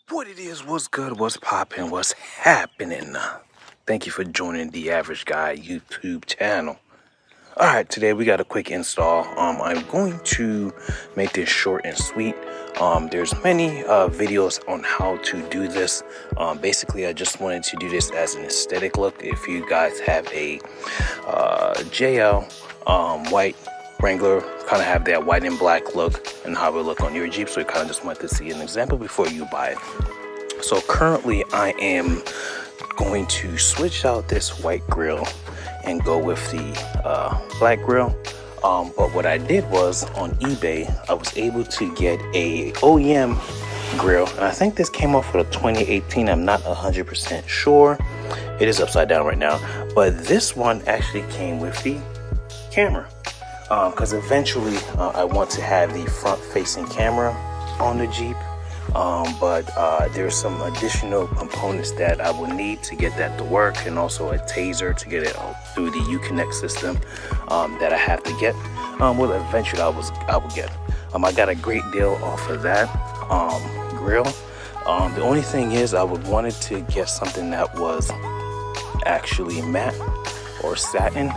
What it is, what's good, what's popping, what's happening? Thank you for joining the Average Guy YouTube channel. All right, today we got a quick install. I'm going to make this short and sweet. There's many videos on how to do this. Basically, I just wanted to do this as an aesthetic look. If you guys have a JL white Wrangler, kind of have that white and black look and how it look on your Jeep, so you kind of just want to see an example before you buy it. So currently I am going to switch out this white grill and go with the black grill. But what I did was on eBay, I was able to get a OEM grill, and I think this came off with a 2018. I'm not 100% sure. It is upside down right now, but this one actually came with the camera. Because eventually I want to have the front-facing camera on the Jeep, but there's some additional components that I will need to get that to work, and also a taser to get it through the Uconnect system that I have to get. Well, eventually I will get. I got a great deal off of that grill. The only thing is I would wanted to get something that was actually matte or satin.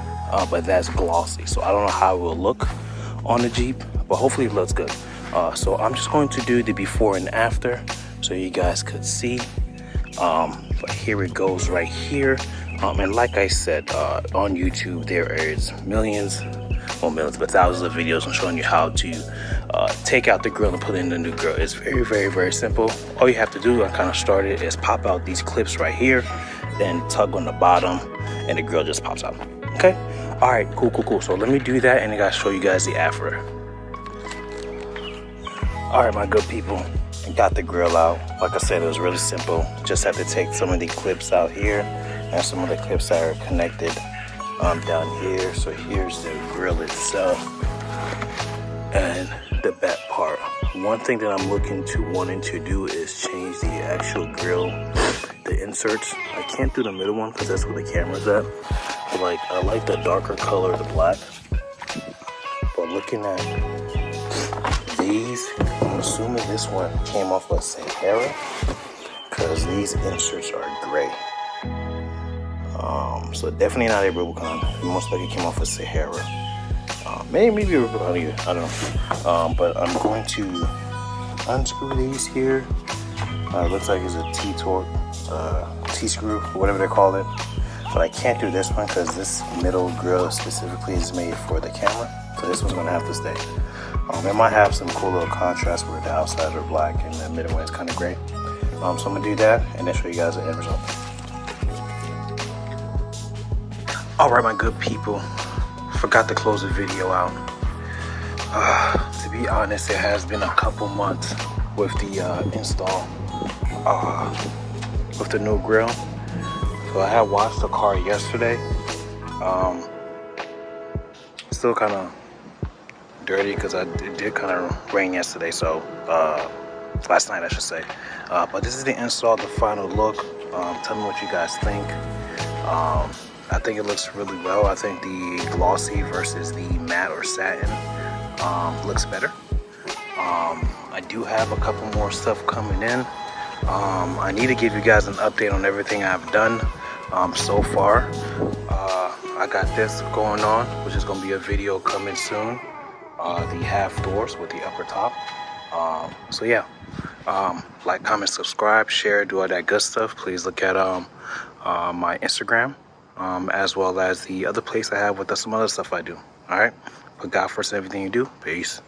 But that's glossy, so I don't know how it will look on the Jeep, but hopefully it looks good. So I'm just going to do the before and after so you guys could see. But here it goes right here. And like I said, on YouTube there is millions, but thousands of videos on showing you how to take out the grill and put in the new grill. It's very simple. All you have to do, I kind of started, is pop out these clips right here, then tug on the bottom, and the grill just pops out. Okay, all right, cool. So let me do that, and I gotta show you guys the after. All right, my good people, I got the grill out. Like I said, it was really simple. Just have to take some of the clips out here and some of the clips that are connected down here. So here's the grill itself and the back part. One thing that I'm wanting to do is change the actual grill, the inserts. I can't do the middle one because that's where the camera's at. But like, I like the darker color, the black. But looking at these, I'm assuming this one came off of Sahara because these inserts are gray. So definitely not a Rubicon. Most likely came off of Sahara. Maybe a Rubicon either, I don't know. But I'm going to unscrew these here. Looks like it's a T-torque, T-screw, or whatever they call it. But I can't do this one because this middle grill specifically is made for the camera. So this one's gonna have to stay. It might have some cool little contrast where the outside are black and the middle one is kind of gray. So I'm gonna do that and then show you guys the end result. All right, my good people. Forgot to close the video out. To be honest, it has been a couple months with the install with the new grill. So I had washed the car yesterday. Still kind of dirty because it did kind of rain yesterday. So last night I should say. But this is the install, the final look. Tell me what you guys think. I think it looks really well. I think the glossy versus the matte or satin looks better. I do have a couple more stuff coming in. I need to give you guys an update on everything I've done so far. I got this going on, which is going to be a video coming soon. The half doors with the upper top. So yeah, like, comment, subscribe, share, do all that good stuff. Please look at my Instagram, as well as the other place I have with some other stuff I do. All right, put God first in everything you do. Peace.